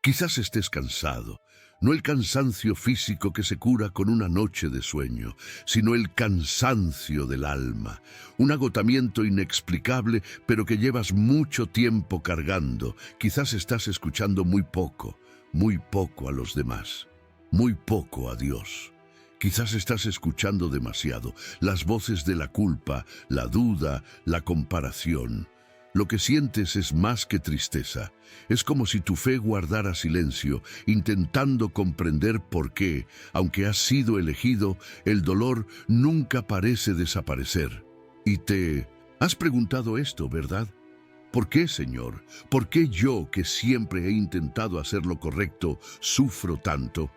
Quizás estés cansado, no el cansancio físico que se cura con una noche de sueño, sino el cansancio del alma, un agotamiento inexplicable, pero que llevas mucho tiempo cargando. Quizás estás escuchando muy poco a los demás, muy poco a Dios. Quizás estás escuchando demasiado las voces de la culpa, la duda, la comparación. Lo que sientes es más que tristeza. Es como si tu fe guardara silencio, intentando comprender por qué, aunque has sido elegido, el dolor nunca parece desaparecer. Y te has preguntado esto, ¿verdad? ¿Por qué, Señor? ¿Por qué yo, que siempre he intentado hacer lo correcto, sufro tanto?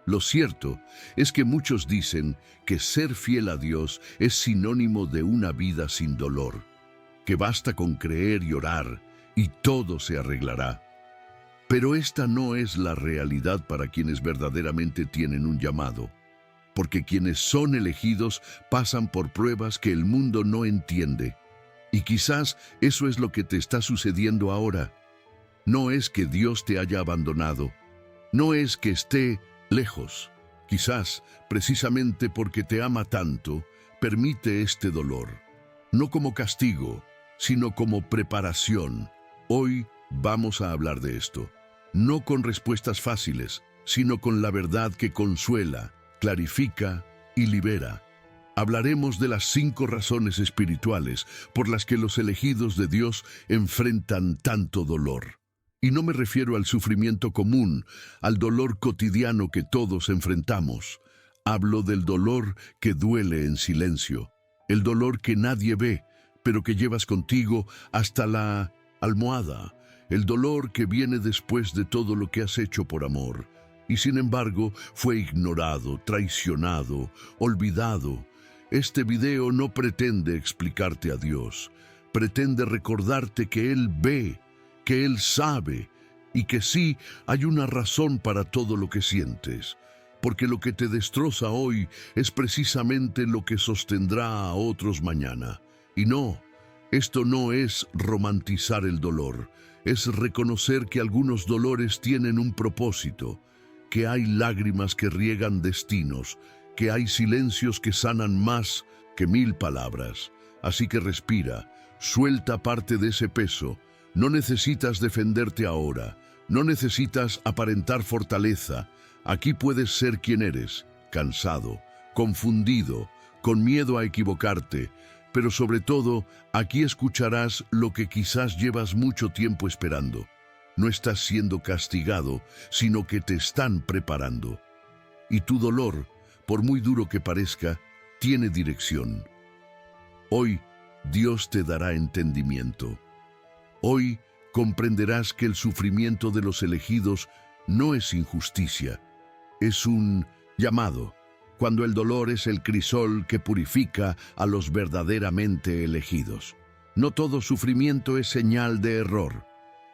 Lo cierto es que muchos dicen que ser fiel a Dios es sinónimo de una vida sin dolor, que basta con creer y orar y todo se arreglará. Pero esta no es la realidad para quienes verdaderamente tienen un llamado, porque quienes son elegidos pasan por pruebas que el mundo no entiende. Y quizás eso es lo que te está sucediendo ahora. No es que Dios te haya abandonado, no es que esté lejos. Quizás, precisamente porque te ama tanto, permite este dolor, no como castigo, sino como preparación. Hoy vamos a hablar de esto, no con respuestas fáciles, sino con la verdad que consuela, clarifica y libera. Hablaremos de las 5 razones espirituales por las que los elegidos de Dios enfrentan tanto dolor. Y no me refiero al sufrimiento común, al dolor cotidiano que todos enfrentamos. Hablo del dolor que duele en silencio, el dolor que nadie ve, pero que llevas contigo hasta la almohada, el dolor que viene después de todo lo que has hecho por amor, y sin embargo fue ignorado, traicionado, olvidado. Este video no pretende explicarte a Dios, pretende recordarte que Él ve, que Él sabe, y que sí hay una razón para todo lo que sientes, porque lo que te destroza hoy es precisamente lo que sostendrá a otros mañana. Y no, esto no es romantizar el dolor, es reconocer que algunos dolores tienen un propósito, que hay lágrimas que riegan destinos, que hay silencios que sanan más que 1000 palabras. Así que respira, suelta parte de ese peso. No necesitas defenderte ahora, no necesitas aparentar fortaleza. Aquí puedes ser quien eres, cansado, confundido, con miedo a equivocarte, pero sobre todo, aquí escucharás lo que quizás llevas mucho tiempo esperando. No estás siendo castigado, sino que te están preparando. Y tu dolor, por muy duro que parezca, tiene dirección. Hoy, Dios te dará entendimiento. Hoy comprenderás que el sufrimiento de los elegidos no es injusticia, es un llamado, cuando el dolor es el crisol que purifica a los verdaderamente elegidos. No todo sufrimiento es señal de error.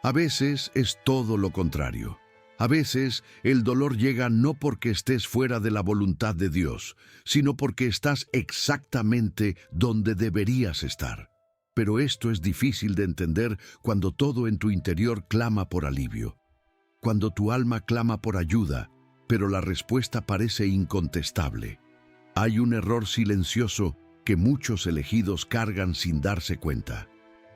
A veces es todo lo contrario. A veces el dolor llega no porque estés fuera de la voluntad de Dios, sino porque estás exactamente donde deberías estar. Pero esto es difícil de entender cuando todo en tu interior clama por alivio, cuando tu alma clama por ayuda, pero la respuesta parece incontestable. Hay un error silencioso que muchos elegidos cargan sin darse cuenta: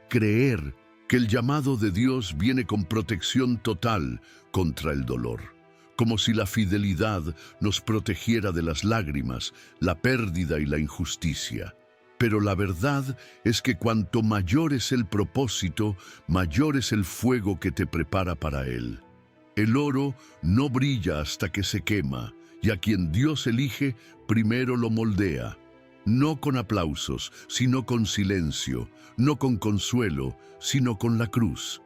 creer que el llamado de Dios viene con protección total contra el dolor, como si la fidelidad nos protegiera de las lágrimas, la pérdida y la injusticia. Pero la verdad es que cuanto mayor es el propósito, mayor es el fuego que te prepara para él. El oro no brilla hasta que se quema, y a quien Dios elige, primero lo moldea. No con aplausos, sino con silencio, no con consuelo, sino con la cruz.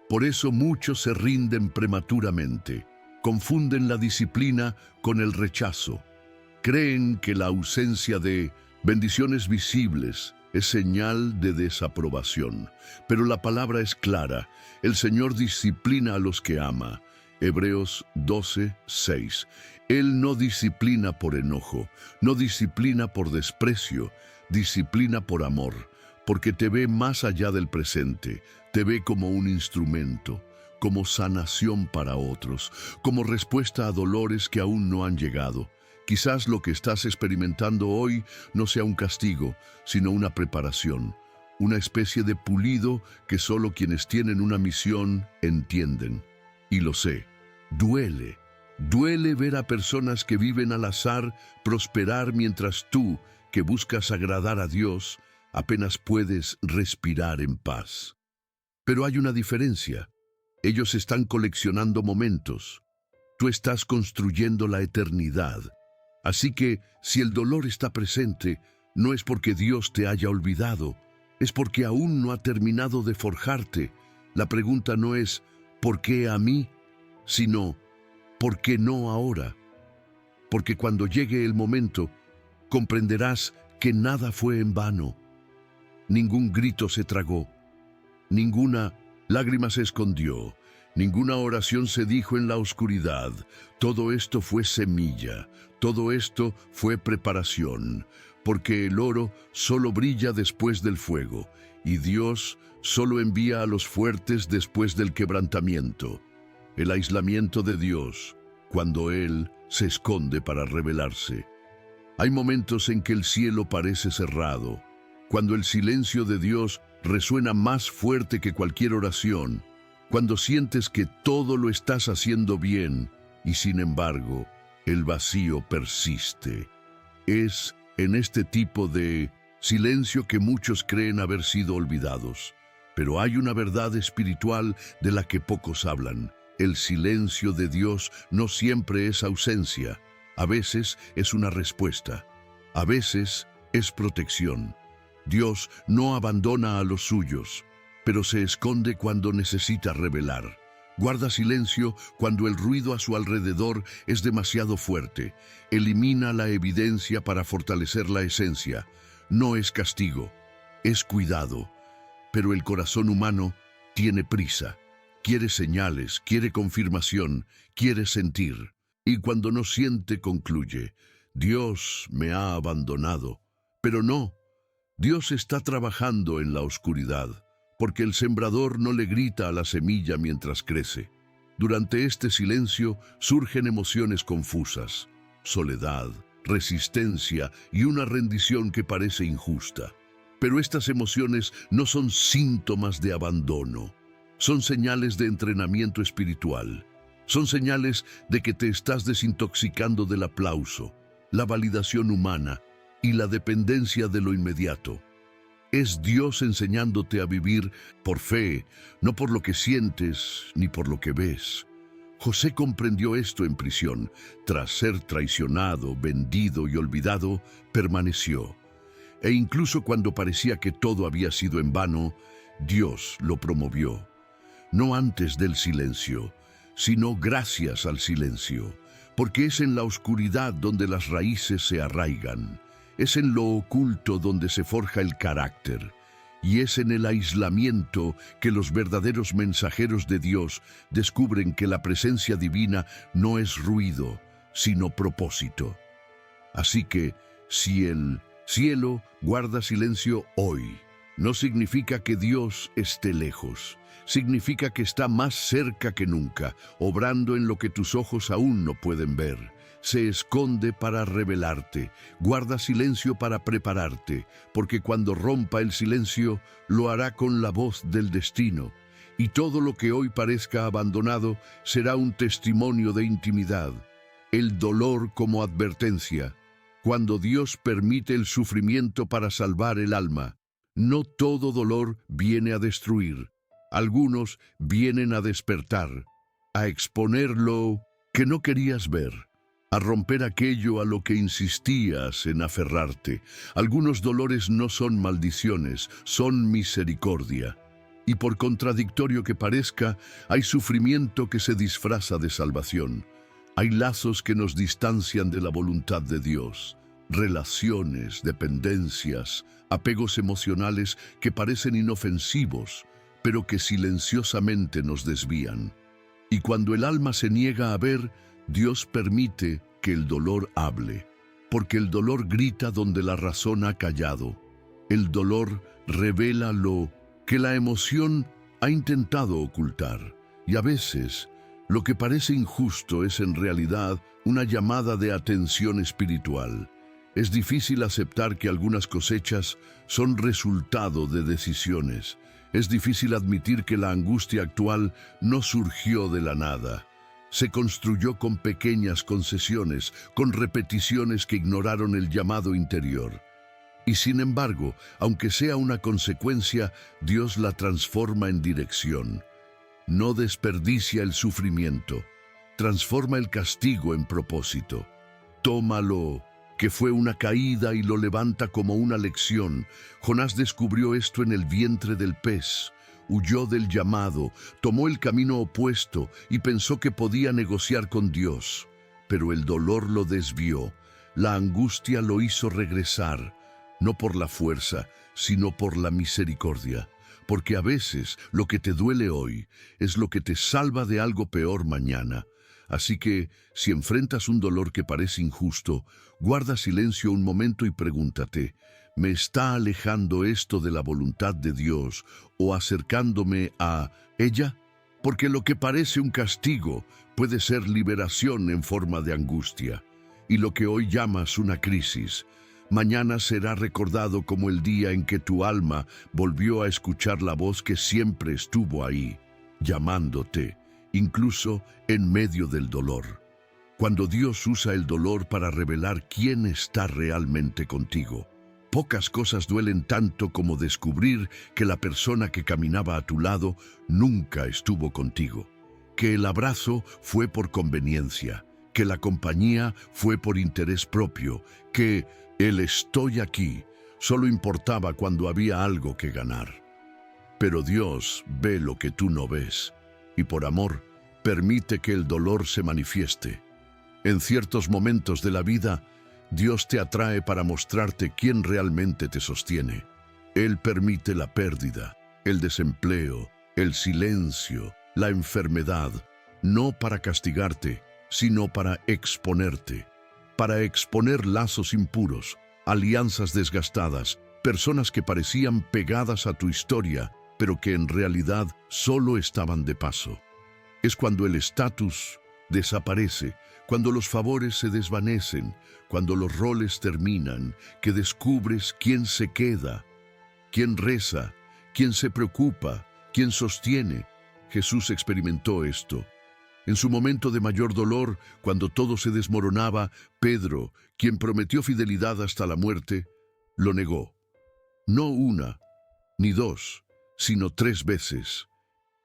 Por eso muchos se rinden prematuramente, confunden la disciplina con el rechazo. Creen que la ausencia de bendiciones visibles es señal de desaprobación. Pero la palabra es clara: el Señor disciplina a los que ama. Hebreos 12:6. Él no disciplina por enojo, no disciplina por desprecio, disciplina por amor, porque te ve más allá del presente, te ve como un instrumento, como sanación para otros, como respuesta a dolores que aún no han llegado. Quizás lo que estás experimentando hoy no sea un castigo, sino una preparación, una especie de pulido que solo quienes tienen una misión entienden. Y lo sé, duele. Duele ver a personas que viven al azar prosperar mientras tú, que buscas agradar a Dios, apenas puedes respirar en paz. Pero hay una diferencia. Ellos están coleccionando momentos. Tú estás construyendo la eternidad. Así que, si el dolor está presente, no es porque Dios te haya olvidado, es porque aún no ha terminado de forjarte. La pregunta no es ¿por qué a mí?, sino ¿por qué no ahora? Porque cuando llegue el momento, comprenderás que nada fue en vano. Ningún grito se tragó, ninguna lágrima se escondió, ninguna oración se dijo en la oscuridad. Todo esto fue semilla, todo esto fue preparación, porque el oro solo brilla después del fuego, y Dios solo envía a los fuertes después del quebrantamiento. El aislamiento de Dios, cuando Él se esconde para revelarse. Hay momentos en que el cielo parece cerrado, cuando el silencio de Dios resuena más fuerte que cualquier oración, cuando sientes que todo lo estás haciendo bien y sin embargo el vacío persiste. Es en este tipo de silencio que muchos creen haber sido olvidados, pero hay una verdad espiritual de la que pocos hablan. El silencio de Dios no siempre es ausencia, a veces es una respuesta, a veces es protección. Dios no abandona a los suyos, pero se esconde cuando necesita revelar. Guarda silencio cuando el ruido a su alrededor es demasiado fuerte. Elimina la evidencia para fortalecer la esencia. No es castigo, es cuidado. Pero el corazón humano tiene prisa. Quiere señales, quiere confirmación, quiere sentir. Y cuando no siente, concluye: Dios me ha abandonado. Pero no, Dios está trabajando en la oscuridad, porque el sembrador no le grita a la semilla mientras crece. Durante este silencio surgen emociones confusas: soledad, resistencia y una rendición que parece injusta. Pero estas emociones no son síntomas de abandono. Son señales de entrenamiento espiritual. Son señales de que te estás desintoxicando del aplauso, la validación humana y la dependencia de lo inmediato. Es Dios enseñándote a vivir por fe, no por lo que sientes ni por lo que ves. José comprendió esto en prisión. Tras ser traicionado, vendido y olvidado, permaneció. E incluso cuando parecía que todo había sido en vano, Dios lo promovió. No antes del silencio, sino gracias al silencio, porque es en la oscuridad donde las raíces se arraigan, es en lo oculto donde se forja el carácter, y es en el aislamiento que los verdaderos mensajeros de Dios descubren que la presencia divina no es ruido, sino propósito. Así que, si el cielo guarda silencio hoy, no significa que Dios esté lejos. Significa que está más cerca que nunca, obrando en lo que tus ojos aún no pueden ver. Se esconde para revelarte, guarda silencio para prepararte, porque cuando rompa el silencio, lo hará con la voz del destino. Y todo lo que hoy parezca abandonado será un testimonio de intimidad. El dolor como advertencia. Cuando Dios permite el sufrimiento para salvar el alma, no todo dolor viene a destruir. Algunos vienen a despertar, a exponer lo que no querías ver, a romper aquello a lo que insistías en aferrarte. Algunos dolores no son maldiciones, son misericordia. Y por contradictorio que parezca, hay sufrimiento que se disfraza de salvación. Hay lazos que nos distancian de la voluntad de Dios. Relaciones, dependencias, apegos emocionales que parecen inofensivos, pero que silenciosamente nos desvían. Y cuando el alma se niega a ver, Dios permite que el dolor hable, porque el dolor grita donde la razón ha callado. El dolor revela lo que la emoción ha intentado ocultar. Y a veces, lo que parece injusto es en realidad una llamada de atención espiritual. Es difícil aceptar que algunas cosechas son resultado de decisiones. Es difícil admitir que la angustia actual no surgió de la nada. Se construyó con pequeñas concesiones, con repeticiones que ignoraron el llamado interior. Y sin embargo, aunque sea una consecuencia, Dios la transforma en dirección. No desperdicia el sufrimiento, transforma el castigo en propósito. Tómalo, que fue una caída, y lo levanta como una lección. Jonás descubrió esto en el vientre del pez. Huyó del llamado, tomó el camino opuesto y pensó que podía negociar con Dios. Pero el dolor lo desvió, la angustia lo hizo regresar, no por la fuerza, sino por la misericordia. Porque a veces lo que te duele hoy es lo que te salva de algo peor mañana. Así que, si enfrentas un dolor que parece injusto, guarda silencio un momento y pregúntate, ¿me está alejando esto de la voluntad de Dios o acercándome a ella? Porque lo que parece un castigo puede ser liberación en forma de angustia. Y lo que hoy llamas una crisis, mañana será recordado como el día en que tu alma volvió a escuchar la voz que siempre estuvo ahí, llamándote, incluso en medio del dolor. Cuando Dios usa el dolor para revelar quién está realmente contigo, pocas cosas duelen tanto como descubrir que la persona que caminaba a tu lado nunca estuvo contigo, que el abrazo fue por conveniencia, que la compañía fue por interés propio, que el estoy aquí solo importaba cuando había algo que ganar. Pero Dios ve lo que tú no ves, y por amor permite que el dolor se manifieste. En ciertos momentos de la vida, Dios te atrae para mostrarte quién realmente te sostiene. Él permite la pérdida, el desempleo, el silencio, la enfermedad, no para castigarte, sino para exponerte. Para exponer lazos impuros, alianzas desgastadas, personas que parecían pegadas a tu historia, pero que en realidad solo estaban de paso. Es cuando el estatus desaparece, cuando los favores se desvanecen, cuando los roles terminan, que descubres quién se queda, quién reza, quién se preocupa, quién sostiene. Jesús experimentó esto. En su momento de mayor dolor, cuando todo se desmoronaba, Pedro, quien prometió fidelidad hasta la muerte, lo negó. No una, ni dos, sino 3 veces.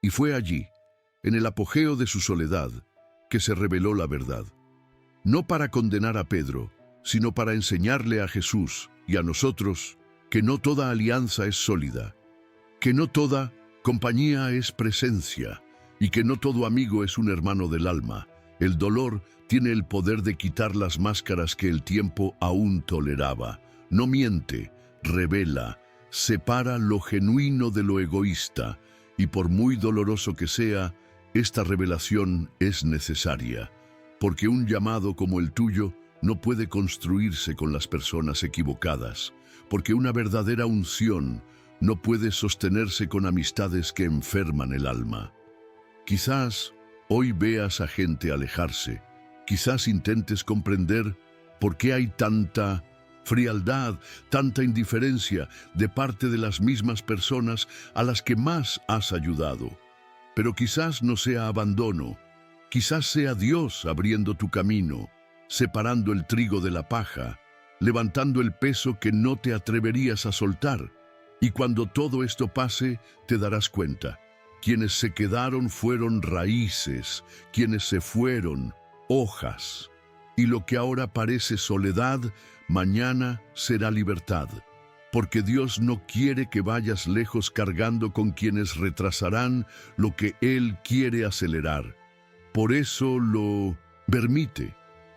Y fue allí, en el apogeo de su soledad, que se reveló la verdad. No para condenar a Pedro, sino para enseñarle a Jesús y a nosotros que no toda alianza es sólida, que no toda compañía es presencia, y que no todo amigo es un hermano del alma. El dolor tiene el poder de quitar las máscaras que el tiempo aún toleraba. No miente, revela, separa lo genuino de lo egoísta, y por muy doloroso que sea, esta revelación es necesaria, porque un llamado como el tuyo no puede construirse con las personas equivocadas, porque una verdadera unción no puede sostenerse con amistades que enferman el alma. Quizás hoy veas a gente alejarse, quizás intentes comprender por qué hay tanta frialdad, tanta indiferencia de parte de las mismas personas a las que más has ayudado. Pero quizás no sea abandono, quizás sea Dios abriendo tu camino, separando el trigo de la paja, levantando el peso que no te atreverías a soltar. Y cuando todo esto pase, te darás cuenta. Quienes se quedaron fueron raíces, quienes se fueron, hojas. Y lo que ahora parece soledad, mañana será libertad. Porque Dios no quiere que vayas lejos cargando con quienes retrasarán lo que Él quiere acelerar. Por eso lo permite,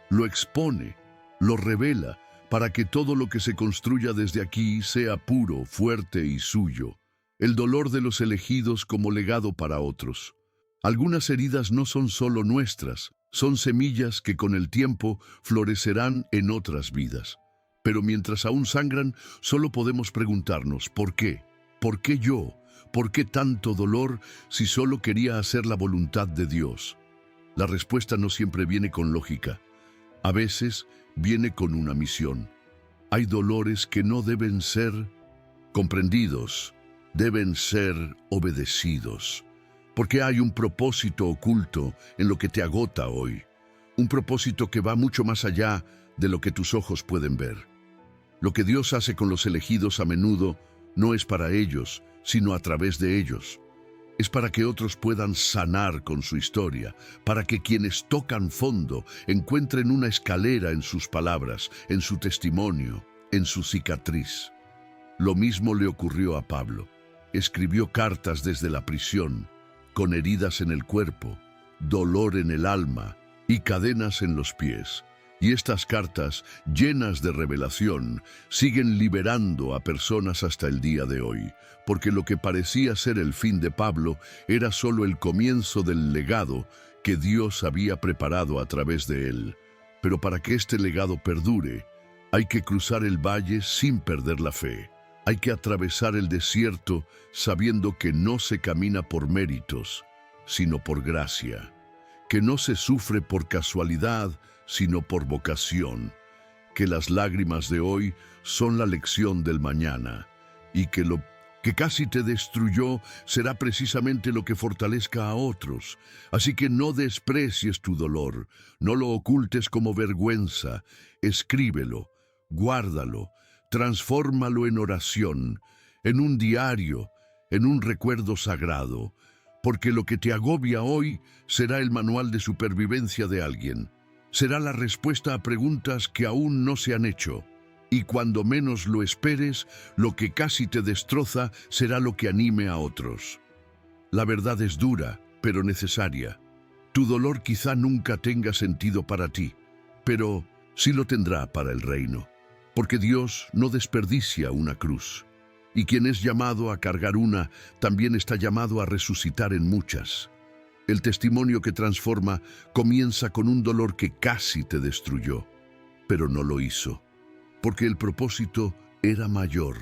lo expone, lo revela, para que todo lo que se construya desde aquí sea puro, fuerte y suyo. El dolor de los elegidos como legado para otros. Algunas heridas no son solo nuestras, son semillas que con el tiempo florecerán en otras vidas. Pero mientras aún sangran, solo podemos preguntarnos, ¿por qué? ¿Por qué yo? ¿Por qué tanto dolor si solo quería hacer la voluntad de Dios? La respuesta no siempre viene con lógica. A veces viene con una misión. Hay dolores que no deben ser comprendidos, deben ser obedecidos. Porque hay un propósito oculto en lo que te agota hoy. Un propósito que va mucho más allá de lo que tus ojos pueden ver. Lo que Dios hace con los elegidos a menudo no es para ellos, sino a través de ellos. Es para que otros puedan sanar con su historia, para que quienes tocan fondo encuentren una escalera en sus palabras, en su testimonio, en su cicatriz. Lo mismo le ocurrió a Pablo. Escribió cartas desde la prisión, con heridas en el cuerpo, dolor en el alma y cadenas en los pies. Y estas cartas, llenas de revelación, siguen liberando a personas hasta el día de hoy, porque lo que parecía ser el fin de Pablo era solo el comienzo del legado que Dios había preparado a través de él. Pero para que este legado perdure, hay que cruzar el valle sin perder la fe. Hay que atravesar el desierto sabiendo que no se camina por méritos, sino por gracia, que no se sufre por casualidad, sino por vocación, que las lágrimas de hoy son la lección del mañana, y que lo que casi te destruyó será precisamente lo que fortalezca a otros. Así que no desprecies tu dolor, no lo ocultes como vergüenza, escríbelo, guárdalo, transfórmalo en oración, en un diario, en un recuerdo sagrado, porque lo que te agobia hoy será el manual de supervivencia de alguien. Será la respuesta a preguntas que aún no se han hecho. Y cuando menos lo esperes, lo que casi te destroza será lo que anime a otros. La verdad es dura, pero necesaria. Tu dolor quizá nunca tenga sentido para ti, pero sí lo tendrá para el reino. Porque Dios no desperdicia una cruz. Y quien es llamado a cargar una, también está llamado a resucitar en muchas. El testimonio que transforma comienza con un dolor que casi te destruyó, pero no lo hizo, porque el propósito era mayor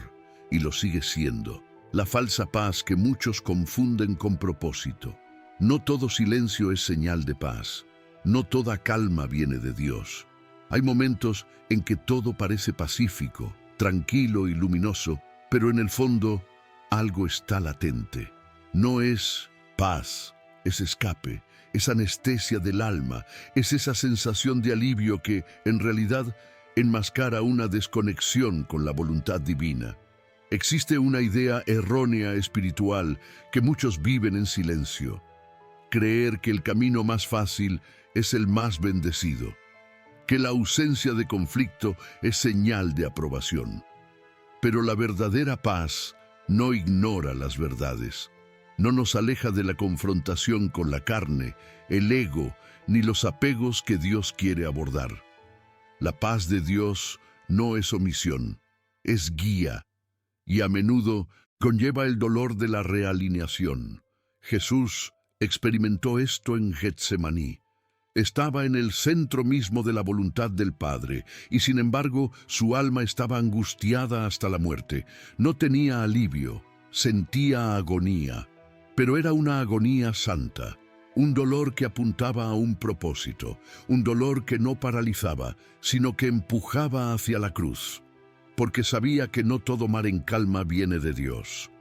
y lo sigue siendo. La falsa paz que muchos confunden con propósito. No todo silencio es señal de paz, no toda calma viene de Dios. Hay momentos en que todo parece pacífico, tranquilo y luminoso, pero en el fondo algo está latente. No es paz. Es escape, es anestesia del alma, es esa sensación de alivio que, en realidad, enmascara una desconexión con la voluntad divina. Existe una idea errónea espiritual que muchos viven en silencio. Creer que el camino más fácil es el más bendecido, que la ausencia de conflicto es señal de aprobación. Pero la verdadera paz no ignora las verdades. No nos aleja de la confrontación con la carne, el ego, ni los apegos que Dios quiere abordar. La paz de Dios no es omisión, es guía, y a menudo conlleva el dolor de la realineación. Jesús experimentó esto en Getsemaní. Estaba en el centro mismo de la voluntad del Padre, y sin embargo su alma estaba angustiada hasta la muerte. No tenía alivio, sentía agonía. Pero era una agonía santa, un dolor que apuntaba a un propósito, un dolor que no paralizaba, sino que empujaba hacia la cruz, porque sabía que no todo mar en calma viene de Dios.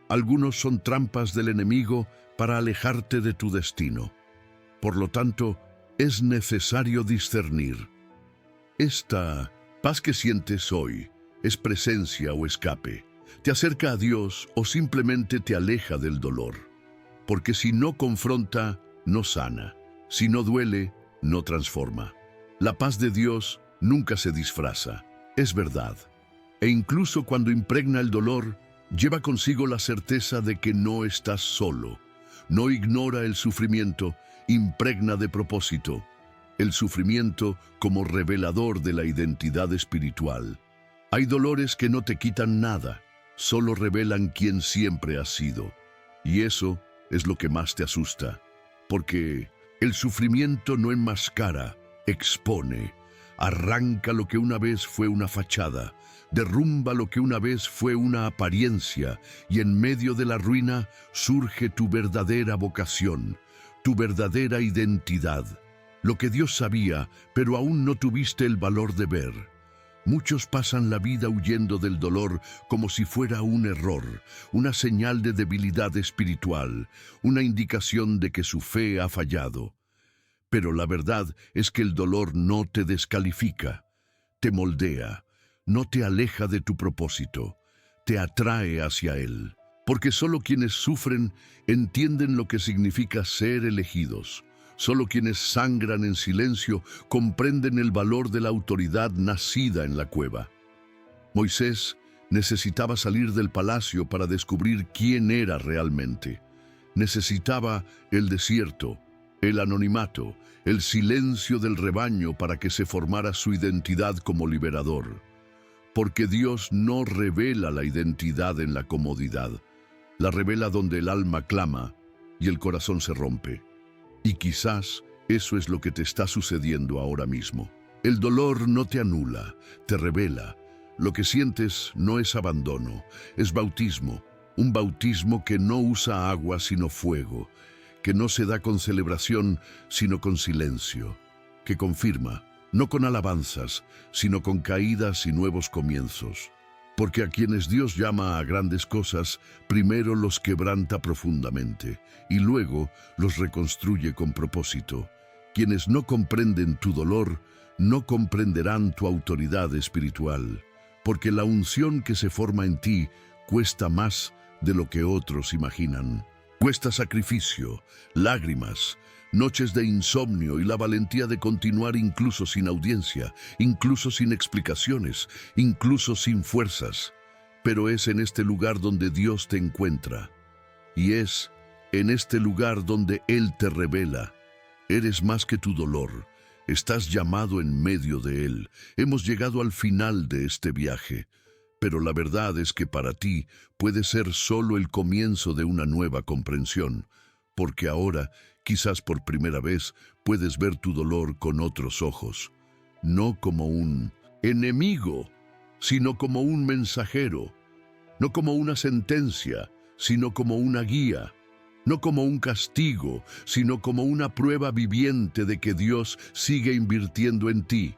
Algunos son trampas del enemigo para alejarte de tu destino. Por lo tanto, es necesario discernir. Esta paz que sientes hoy es presencia o escape. Te acerca a Dios o simplemente te aleja del dolor. Porque si no confronta, no sana. Si no duele, no transforma. La paz de Dios nunca se disfraza. Es verdad. E incluso cuando impregna el dolor, lleva consigo la certeza de que no estás solo. No ignora el sufrimiento, impregna de propósito. El sufrimiento como revelador de la identidad espiritual. Hay dolores que no te quitan nada, solo revelan quién siempre has sido. Y eso es lo que más te asusta, porque el sufrimiento no enmascara, expone, arranca lo que una vez fue una fachada, derrumba lo que una vez fue una apariencia y en medio de la ruina surge tu verdadera vocación, tu verdadera identidad, lo que Dios sabía, pero aún no tuviste el valor de ver. Muchos pasan la vida huyendo del dolor como si fuera un error, una señal de debilidad espiritual, una indicación de que su fe ha fallado. Pero la verdad es que el dolor no te descalifica, te moldea, no te aleja de tu propósito, te atrae hacia él. Porque solo quienes sufren entienden lo que significa ser elegidos. Solo quienes sangran en silencio comprenden el valor de la autoridad nacida en la cueva. Moisés necesitaba salir del palacio para descubrir quién era realmente. Necesitaba el desierto, el anonimato, el silencio del rebaño para que se formara su identidad como liberador. Porque Dios no revela la identidad en la comodidad, la revela donde el alma clama y el corazón se rompe. Y quizás eso es lo que te está sucediendo ahora mismo. El dolor no te anula, te revela. Lo que sientes no es abandono, es bautismo. Un bautismo que no usa agua sino fuego, que no se da con celebración sino con silencio, que confirma, no con alabanzas, sino con caídas y nuevos comienzos. Porque a quienes Dios llama a grandes cosas, primero los quebranta profundamente y luego los reconstruye con propósito. Quienes no comprenden tu dolor, no comprenderán tu autoridad espiritual, porque la unción que se forma en ti cuesta más de lo que otros imaginan. Cuesta sacrificio, lágrimas, noches de insomnio y la valentía de continuar incluso sin audiencia, incluso sin explicaciones, incluso sin fuerzas. Pero es en este lugar donde Dios te encuentra. Y es en este lugar donde Él te revela. Eres más que tu dolor. Estás llamado en medio de Él. Hemos llegado al final de este viaje. Pero la verdad es que para ti puede ser solo el comienzo de una nueva comprensión, porque ahora, quizás por primera vez, puedes ver tu dolor con otros ojos, no como un enemigo, sino como un mensajero, no como una sentencia, sino como una guía, no como un castigo, sino como una prueba viviente de que Dios sigue invirtiendo en ti.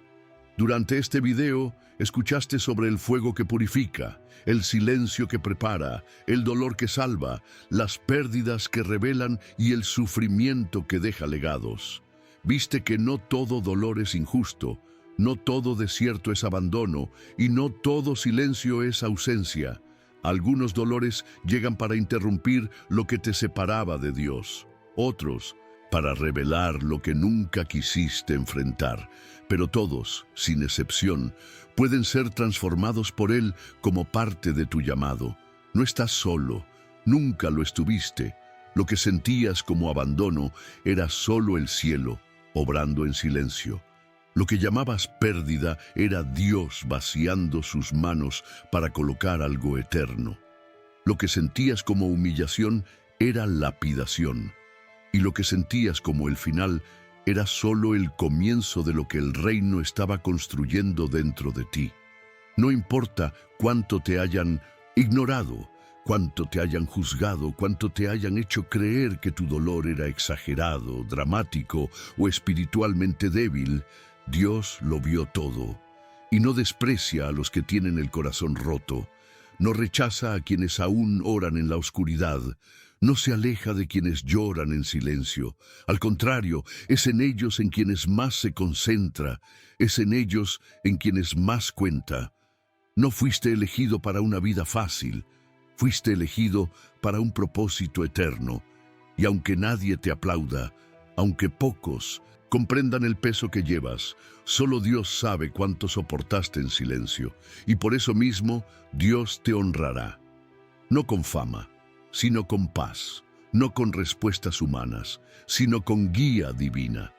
Durante este video, escuchaste sobre el fuego que purifica, el silencio que prepara, el dolor que salva, las pérdidas que revelan y el sufrimiento que deja legados. Viste que no todo dolor es injusto, no todo desierto es abandono y no todo silencio es ausencia. Algunos dolores llegan para interrumpir lo que te separaba de Dios. Otros, para revelar lo que nunca quisiste enfrentar. Pero todos, sin excepción, pueden ser transformados por Él como parte de tu llamado. No estás solo, nunca lo estuviste. Lo que sentías como abandono era solo el cielo, obrando en silencio. Lo que llamabas pérdida era Dios vaciando sus manos para colocar algo eterno. Lo que sentías como humillación era lapidación. Y lo que sentías como el final era solo el comienzo de lo que el reino estaba construyendo dentro de ti. No importa cuánto te hayan ignorado, cuánto te hayan juzgado, cuánto te hayan hecho creer que tu dolor era exagerado, dramático o espiritualmente débil, Dios lo vio todo y no desprecia a los que tienen el corazón roto, no rechaza a quienes aún oran en la oscuridad, no se aleja de quienes lloran en silencio. Al contrario, es en ellos en quienes más se concentra, es en ellos en quienes más cuenta. No fuiste elegido para una vida fácil, fuiste elegido para un propósito eterno. Y aunque nadie te aplauda, aunque pocos comprendan el peso que llevas, solo Dios sabe cuánto soportaste en silencio. Y por eso mismo, Dios te honrará. No con fama, sino con paz, no con respuestas humanas, sino con guía divina.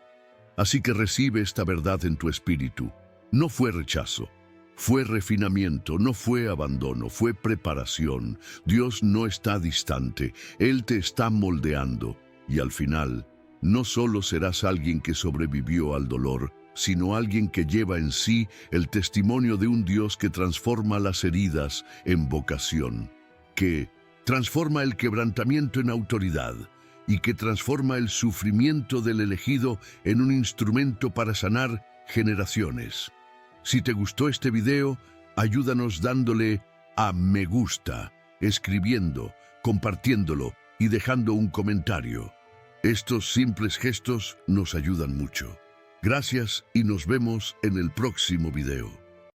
Así que recibe esta verdad en tu espíritu. No fue rechazo, fue refinamiento, no fue abandono, fue preparación. Dios no está distante, Él te está moldeando. Y al final, no solo serás alguien que sobrevivió al dolor, sino alguien que lleva en sí el testimonio de un Dios que transforma las heridas en vocación, que transforma el quebrantamiento en autoridad y que transforma el sufrimiento del elegido en un instrumento para sanar generaciones. Si te gustó este video, ayúdanos dándole a me gusta, escribiendo, compartiéndolo y dejando un comentario. Estos simples gestos nos ayudan mucho. Gracias y nos vemos en el próximo video.